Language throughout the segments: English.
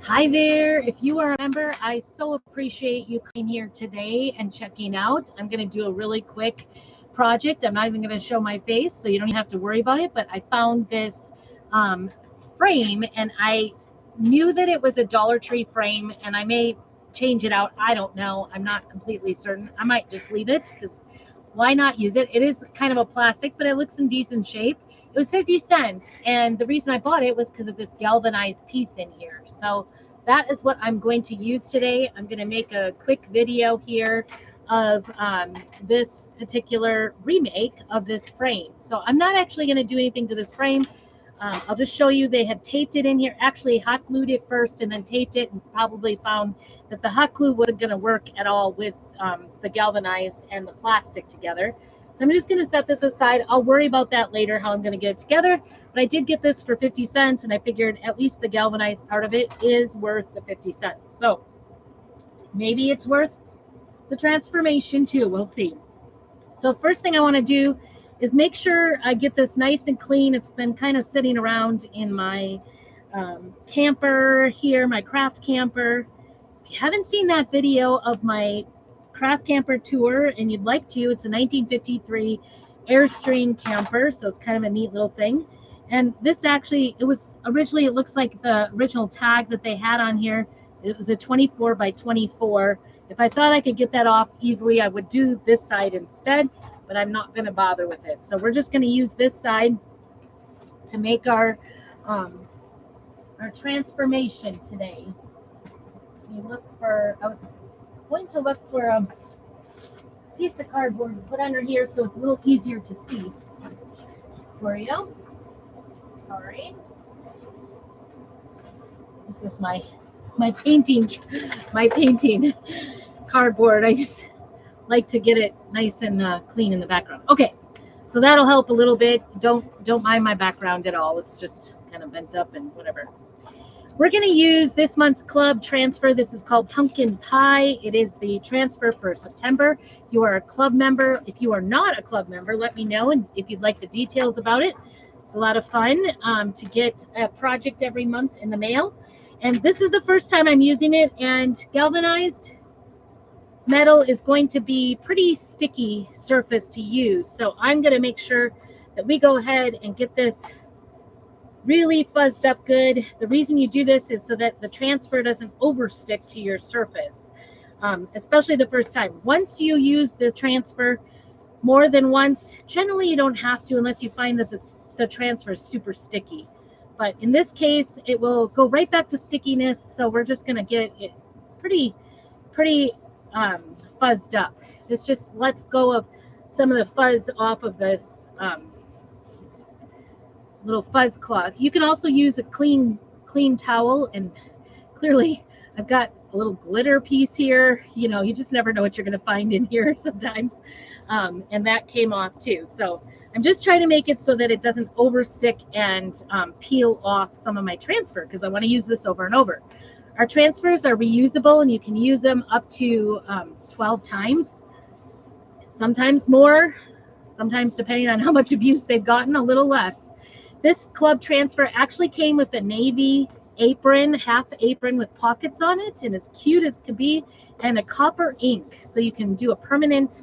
Hi there. If you are a member, I so appreciate you coming here today and checking out. I'm going to do a really quick project. I'm not even going to show my face, so you don't even have to worry about it. But I found this um, frame, and I knew that it was a Dollar Tree frame, and I may change it out. I don't know. I'm not completely certain. I might just leave it because why not use it? It is kind of a plastic, but it looks in decent shape. It was 50 cents, and the reason I bought it was because of this galvanized piece in here. So that is what I'm going to use today. I'm going to make a quick video here of this particular remake of this frame. So I'm not actually going to do anything to this frame. I'll just show you they had taped it in here. Actually hot glued it first and then taped it, and probably found that the hot glue wasn't going to work at all with the galvanized and the plastic together. So I'm just going to set this aside. I'll worry about that later, how I'm going to get it together. But I did get this for 50 cents, and I figured at least the galvanized part of it is worth the 50 cents. So maybe it's worth the transformation too. We'll see. So first thing I want to do is make sure I get this nice and clean. It's been kind of sitting around in my camper here, my craft camper. If you haven't seen that video of my craft camper tour and you'd like to, it's a 1953 Airstream camper, so it's kind of a neat little thing. And this actually, it looks like the original tag that they had on here. It was a 24 by 24. If I thought I could get that off easily, I would do this side instead, but I'm not going to bother with it. So we're just going to use this side to make our transformation today. I was going to look for a piece of cardboard to put under here so it's a little easier to see. For you. Sorry. This is my painting cardboard. I just like to get it nice and clean in the background. Okay, so that'll help a little bit. Don't mind my background at all. It's just kind of bent up and whatever. We're going to use this month's club transfer. This is called Pumpkin Pie. It is the transfer for September. If you are a club member, if you are not a club member, let me know, and if you'd like the details about it. It's a lot of fun to get a project every month in the mail. And this is the first time I'm using it, and galvanized metal is going to be pretty sticky surface to use. So I'm going to make sure that we go ahead and get this really fuzzed up good. The reason you do this is so that the transfer doesn't overstick to your surface, especially the first time. Once you use the transfer more than once, generally you don't have to unless you find that the transfer is super sticky. But in this case, it will go right back to stickiness. So we're just going to get it pretty fuzzed up. This just lets go of some of the fuzz off of this little fuzz cloth. You can also use a clean towel, and clearly I've got a little glitter piece here. You know, you just never know what you're going to find in here sometimes. And that came off too. So I'm just trying to make it so that it doesn't overstick and peel off some of my transfer, because I want to use this over and over. Our transfers are reusable, and you can use them up to 12 times, sometimes more, sometimes depending on how much abuse they've gotten, a little less. This club transfer actually came with a navy apron, half apron with pockets on it, and it's cute as could be, and a copper ink. So you can do a permanent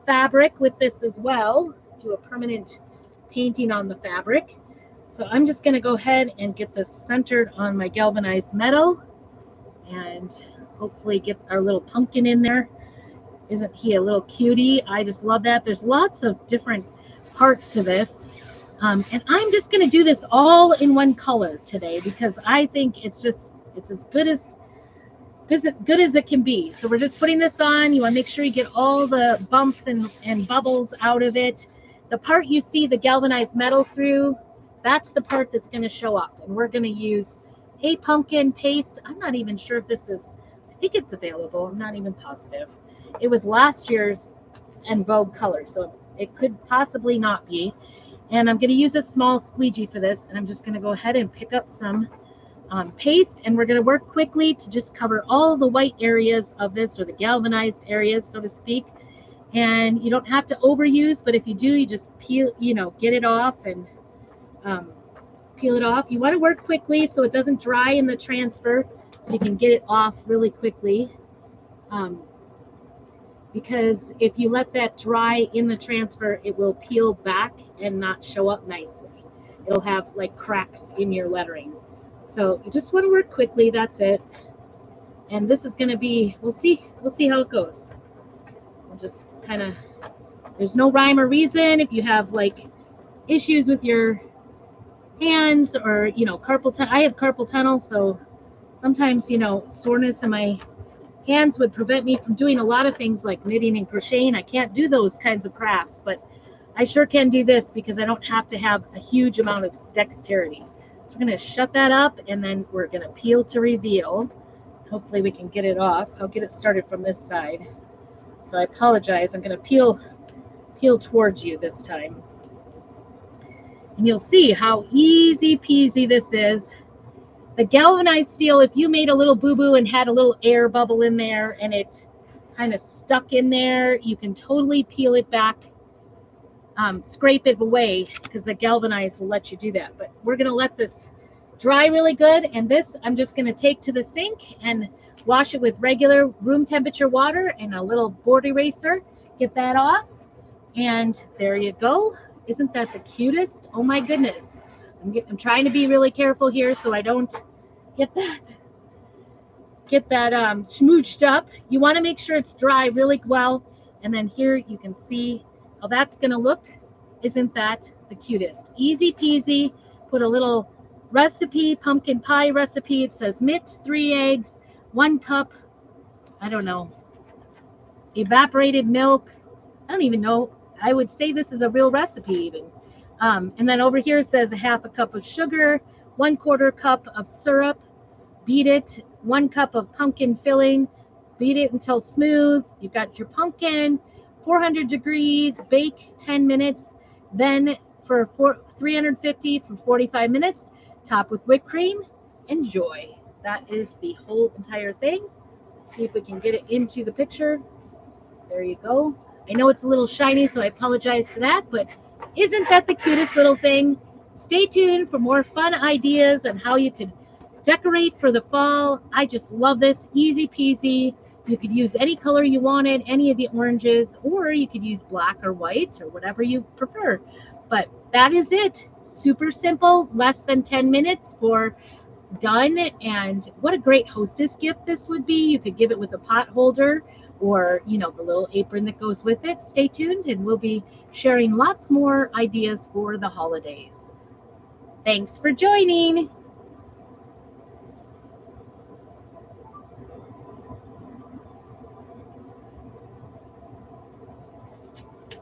fabric with this as well, do a permanent painting on the fabric. So I'm just going to go ahead and get this centered on my galvanized metal and hopefully get our little pumpkin in there. Isn't he a little cutie? I just love that. There's lots of different parts to this. And I'm just going to do this all in one color today because I think it's as good as it can be. So we're just putting this on. You want to make sure you get all the bumps and bubbles out of it. The part you see the galvanized metal through, that's the part that's going to show up. And we're going to use Hey Pumpkin paste. I'm not even sure if this is, I think it's available. I'm not even positive. It was last year's En Vogue color, so it could possibly not be. And I'm going to use a small squeegee for this, and I'm just going to go ahead and pick up some paste, and we're going to work quickly to just cover all the white areas of this, or the galvanized areas, so to speak. And you don't have to overuse, but if you do, you just peel, get it off and peel it off. You want to work quickly so it doesn't dry in the transfer, so you can get it off really quickly. Because if you let that dry in the transfer, it will peel back and not show up nicely. It'll have like cracks in your lettering. So you just want to work quickly, that's it. And this is going to be, we'll see how it goes. We'll just kind of, there's no rhyme or reason. If you have like issues with your hands or, carpal tunnel, I have carpal tunnel, so sometimes, soreness in my hands would prevent me from doing a lot of things like knitting and crocheting. I can't do those kinds of crafts, but I sure can do this because I don't have to have a huge amount of dexterity. So we're going to shut that up, and then we're going to peel to reveal. Hopefully we can get it off. I'll get it started from this side. So I apologize. I'm going to peel towards you this time. And you'll see how easy peasy this is. The galvanized steel, if you made a little boo-boo and had a little air bubble in there and it kind of stuck in there, you can totally peel it back, scrape it away, because the galvanized will let you do that. But we're going to let this dry really good, and this I'm just going to take to the sink and wash it with regular room temperature water and a little board eraser. Get that off, and there you go. Isn't that the cutest? Oh my goodness. I'm trying to be really careful here so I don't get that smooched up. You want to make sure it's dry really well. And then here you can see how that's going to look. Isn't that the cutest? Easy peasy. Put a little recipe, pumpkin pie recipe. It says mix 3 eggs, 1 cup, I don't know, evaporated milk. I don't even know. I would say this is a real recipe even. And then over here it says a 1/2 cup of sugar, 1/4 cup of syrup, beat it, 1 cup of pumpkin filling, beat it until smooth. You've got your pumpkin, 400 degrees, bake 10 minutes, then for 350 for 45 minutes, top with whipped cream. Enjoy. That is the whole entire thing. Let's see if we can get it into the picture. There you go. I know it's a little shiny, so I apologize for that, but isn't that the cutest little thing? Stay tuned for more fun ideas on how you could decorate for the fall. I just love this. Easy peasy. You could use any color you wanted, any of the oranges, or you could use black or white or whatever you prefer. But that is it. Super simple, less than 10 minutes for done. And what a great hostess gift this would be. You could give it with a pot holder or, the little apron that goes with it. Stay tuned, and we'll be sharing lots more ideas for the holidays. Thanks for joining.